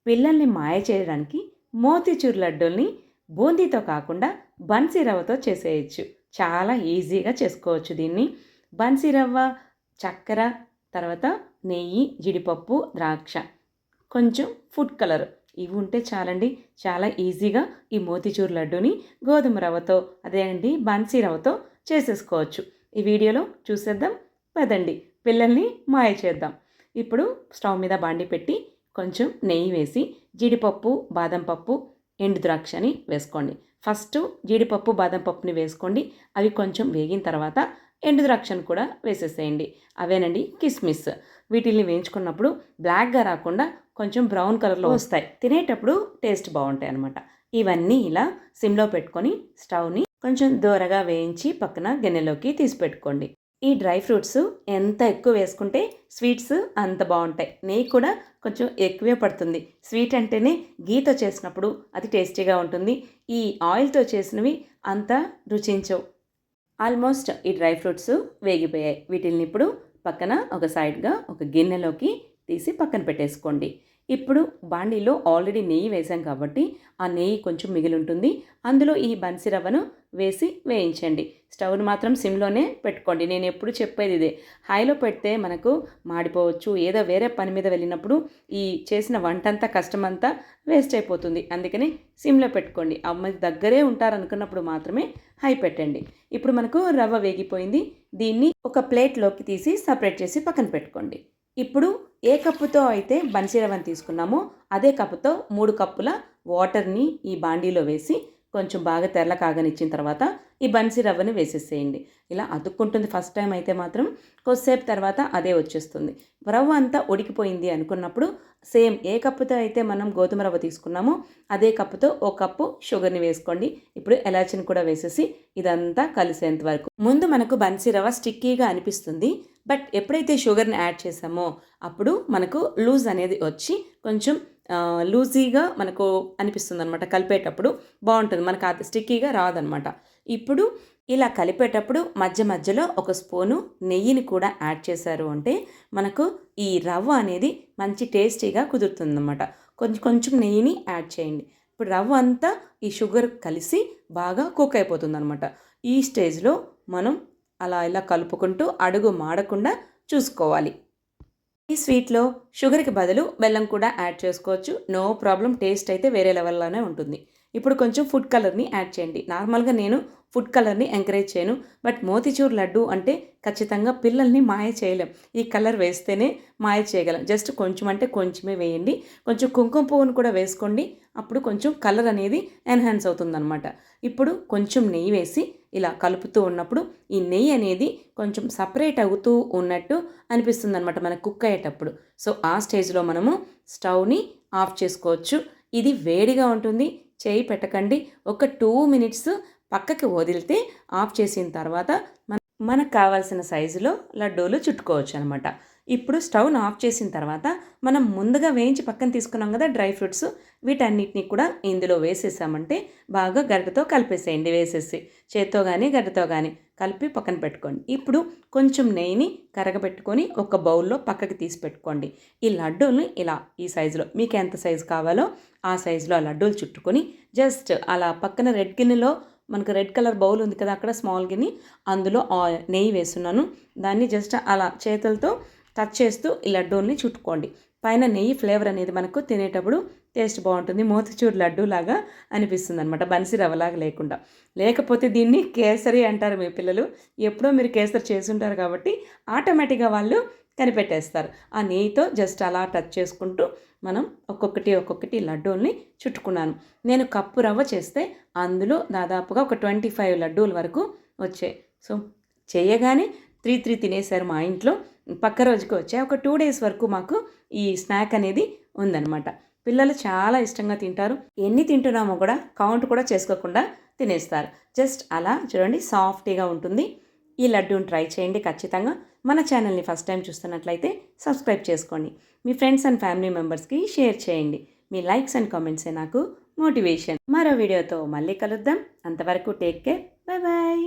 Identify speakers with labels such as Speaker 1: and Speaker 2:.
Speaker 1: పిల్లల్ని మాయ చేయడానికి మోతీచూర్ లడ్డూల్ని బూందీతో కాకుండా బన్సీ రవ్వతో చేసేయచ్చు. చాలా ఈజీగా చేసుకోవచ్చు దీన్ని. బన్సీ రవ్వ, చక్కెర, తర్వాత నెయ్యి, జీడిపప్పు, ద్రాక్ష, కొంచెం ఫుడ్ కలర్ ఇవి ఉంటే చాలండి. చాలా ఈజీగా ఈ మోతీచూర్ లడ్డూని గోధుమ రవ్వతో, అదే అండి బన్సీ రవ్వతో చేసేసుకోవచ్చు. ఈ వీడియోలో చూసేద్దాం పదండి. పిల్లల్ని మాయ చేద్దాం. ఇప్పుడు స్టవ్ మీద బాండి పెట్టి కొంచెం నెయ్యి వేసి జీడిపప్పు, బాదం పప్పు, ఎండు ద్రాక్షని వేసుకోండి. ఫస్ట్ జీడిపప్పు, బాదం పప్పుని వేసుకోండి. అవి కొంచెం వేగిన తర్వాత ఎండు ద్రాక్షను కూడా వేసేసేయండి. అవేనండి కిస్మిస్. వీటిని వేయించుకున్నప్పుడు బ్లాక్గా రాకుండా కొంచెం బ్రౌన్ కలర్లో వస్తాయి. తినేటప్పుడు టేస్ట్ బాగుంటాయి అన్నమాట. ఇవన్నీ ఇలా సిమ్లో పెట్టుకొని స్టవ్ని కొంచెం దూరగా వేయించి పక్కన గిన్నెలోకి తీసి పెట్టుకోండి. ఈ డ్రై ఫ్రూట్స్ ఎంత ఎక్కువ వేసుకుంటే స్వీట్స్ అంత బాగుంటాయి. నెయ్యి కూడా కొంచెం ఎక్కువే పడుతుంది. స్వీట్ అంటేనే గీతో చేసినప్పుడు అది టేస్టీగా ఉంటుంది. ఈ ఆయిల్తో చేసినవి అంత రుచించవు. ఆల్మోస్ట్ ఈ డ్రై ఫ్రూట్స్ వేగిపోయాయి. వీటిని ఇప్పుడు పక్కన ఒక సైడ్గా ఒక గిన్నెలోకి తీసి పక్కన పెట్టేసుకోండి. ఇప్పుడు బాండీలో ఆల్రెడీ నెయ్యి వేసాం కాబట్టి ఆ నెయ్యి కొంచెం మిగిలి ఉంటుంది. అందులో ఈ బన్సీ రవ్వను వేసి వేయించండి. స్టవ్ను మాత్రం సిమ్లోనే పెట్టుకోండి. నేను ఎప్పుడు చెప్పేది ఇదే. హైలో పెడితే మనకు మాడిపోవచ్చు. ఏదో వేరే పని మీద వెళ్ళినప్పుడు ఈ చేసిన వంటంతా కష్టమంతా వేస్ట్ అయిపోతుంది. అందుకని సిమ్లో పెట్టుకోండి. అమ్మ దగ్గరే ఉంటారనుకున్నప్పుడు మాత్రమే హై పెట్టండి. ఇప్పుడు మనకు రవ్వ వేగిపోయింది. దీన్ని ఒక ప్లేట్లోకి తీసి సపరేట్ చేసి పక్కన పెట్టుకోండి. ఇప్పుడు ఏ కప్పుతో అయితే బన్సీ రవ్వని తీసుకున్నామో అదే కప్పుతో 3 కప్పుల వాటర్ని ఈ బాండీలో వేసి కొంచెం బాగా తెల్ల కాగనిచ్చిన తర్వాత ఈ బన్సీ రవ్వని వేసేసేయండి. ఇలా అతుక్కుంటుంది ఫస్ట్ టైం అయితే మాత్రం. కొద్దిసేపు తర్వాత అదే వచ్చేస్తుంది. రవ్వ అంతా ఉడికిపోయింది అనుకున్నప్పుడు సేమ్ ఏ కప్పుతో అయితే మనం గోధుమ రవ్వ తీసుకున్నామో అదే కప్పుతో 1 కప్పు షుగర్ని వేసుకోండి. ఇప్పుడు ఎలాచిని కూడా వేసేసి ఇదంతా కలిసేంత వరకు. ముందు మనకు బన్సీ రవ్వ స్టిక్కీగా అనిపిస్తుంది. బట్ ఎప్పుడైతే షుగర్ని యాడ్ చేసామో అప్పుడు మనకు లూజ్ అనేది వచ్చి కొంచెం లూజీగా మనకు అనిపిస్తుంది అనమాట. కలిపేటప్పుడు బాగుంటుంది. మనకు అది స్టిక్కీగా రాదనమాట. ఇప్పుడు ఇలా కలిపేటప్పుడు మధ్య మధ్యలో ఒక స్పూను నెయ్యిని కూడా యాడ్ చేశారు అంటే మనకు ఈ రవ్వ అనేది మంచి టేస్టీగా కుదురుతుందన్నమాట. కొంచెం కొంచెం నెయ్యిని యాడ్ చేయండి. ఇప్పుడు రవ్వ అంతా ఈ షుగర్ కలిసి బాగా కుక్ అయిపోతుంది అనమాట. ఈ స్టేజ్లో మనం అలా ఇలా కలుపుకుంటూ అడుగు మాడకుండా చూసుకోవాలి. ఈ స్వీట్లో షుగర్కి బదులు బెల్లం కూడా యాడ్ చేసుకోవచ్చు. No problem. టేస్ట్ అయితే వేరే లెవెల్లోనే ఉంటుంది. ఇప్పుడు కొంచెం ఫుడ్ కలర్ని యాడ్ చేయండి. నార్మల్గా నేను ఫుడ్ కలర్ని ఎంకరేజ్ చేయను. బట్ మోతీచూర్ లడ్డు అంటే ఖచ్చితంగా పిల్లల్ని మాయ చేయలేం. ఈ కలర్ వేస్తేనే మాయ చేయగలం. జస్ట్ కొంచెం అంటే కొంచెమే వేయండి. కొంచెం కుంకుమ పువ్వును కూడా వేసుకోండి. అప్పుడు కొంచెం కలర్ అనేది ఎన్హాన్స్ అవుతుందన్నమాట. ఇప్పుడు కొంచెం నెయ్యి వేసి ఇలా కలుపుతూ ఉన్నప్పుడు ఈ నెయ్యి అనేది కొంచెం సపరేట్ అవుతూ ఉన్నట్టు అనిపిస్తుంది అనమాట మనకు కుక్ అయ్యేటప్పుడు. సో ఆ స్టేజ్లో మనము స్టవ్ని ఆఫ్ చేసుకోవచ్చు. ఇది వేడిగా ఉంటుంది. చేయి పెట్టకండి. ఒక 2 మినిట్స్ పక్కకి వదిలితే ఆఫ్ చేసిన తర్వాత మనకు కావాల్సిన సైజులో లడ్డూలు చుట్టుకోవచ్చు అనమాట. ఇప్పుడు స్టవ్ను ఆఫ్ చేసిన తర్వాత మనం ముందుగా వేయించి పక్కన తీసుకున్నాం కదా డ్రై ఫ్రూట్స్, వీటన్నిటిని కూడా ఇందులో వేసేసామంటే బాగా గరిటెతో కలిపేసేయండి. వేసేసి చేత్తో కానీ గరిటెతో కానీ కలిపి పక్కన పెట్టుకోండి. ఇప్పుడు కొంచెం నెయ్యిని కరగబెట్టుకొని ఒక బౌల్లో పక్కకి తీసి పెట్టుకోండి. ఈ లడ్డూల్ని ఇలా ఈ సైజులో మీకు ఎంత సైజు కావాలో ఆ సైజులో ఆ లడ్డూలు చుట్టుకొని జస్ట్ అలా పక్కన రెడ్ గిన్నెలో మనకు రెడ్ కలర్ బౌల్ ఉంది కదా అక్కడ స్మాల్ గిన్నె, అందులో నెయ్యి వేస్తున్నాను. దాన్ని జస్ట్ అలా చేతులతో టచ్ చేస్తూ ఈ లడ్డూల్ని చుట్టుకోండి. పైన నెయ్యి ఫ్లేవర్ అనేది మనకు తినేటప్పుడు టేస్ట్ బాగుంటుంది. మోతిచూర్ లడ్డు లాగా అనిపిస్తుంది అనమాట, బన్సీ రవ్వలాగా లేకుండా. లేకపోతే దీన్ని కేసరి అంటారు మీ పిల్లలు. ఎప్పుడో మీరు కేసరి చేసుంటారు కాబట్టి ఆటోమేటిక్గా వాళ్ళు కనిపెట్టేస్తారు. ఆ నెయ్యితో జస్ట్ అలా టచ్ చేసుకుంటూ మనం ఒక్కొక్కటి లడ్డూల్ని చుట్టుకున్నాను. నేను కప్పు రవ్వ చేస్తే అందులో దాదాపుగా ఒక 25 లడ్డూల వరకు వచ్చాయి. సో చేయగానే 3 తినేశారు మా ఇంట్లో. పక్క రోజుకి వచ్చాయి. ఒక 2 డేస్ వరకు మాకు ఈ స్నాక్ అనేది ఉందన్నమాట. పిల్లలు చాలా ఇష్టంగా తింటారు. ఎన్ని తింటున్నామో కూడా కౌంట్ కూడా చేసుకోకుండా తినేస్తారు. జస్ట్ అలా చూడండి, సాఫ్టీగా ఉంటుంది. ఈ లడ్డూని ట్రై చేయండి ఖచ్చితంగా. మన ఛానల్ని ఫస్ట్ టైం చూస్తున్నట్లయితే సబ్స్క్రైబ్ చేసుకోండి. మీ ఫ్రెండ్స్ అండ్ ఫ్యామిలీ మెంబర్స్కి షేర్ చేయండి. మీ లైక్స్ అండ్ కామెంట్సే నాకు మోటివేషన్. మరో వీడియోతో మళ్ళీ కలుద్దాం. అంతవరకు టేక్ కేర్. Bye bye.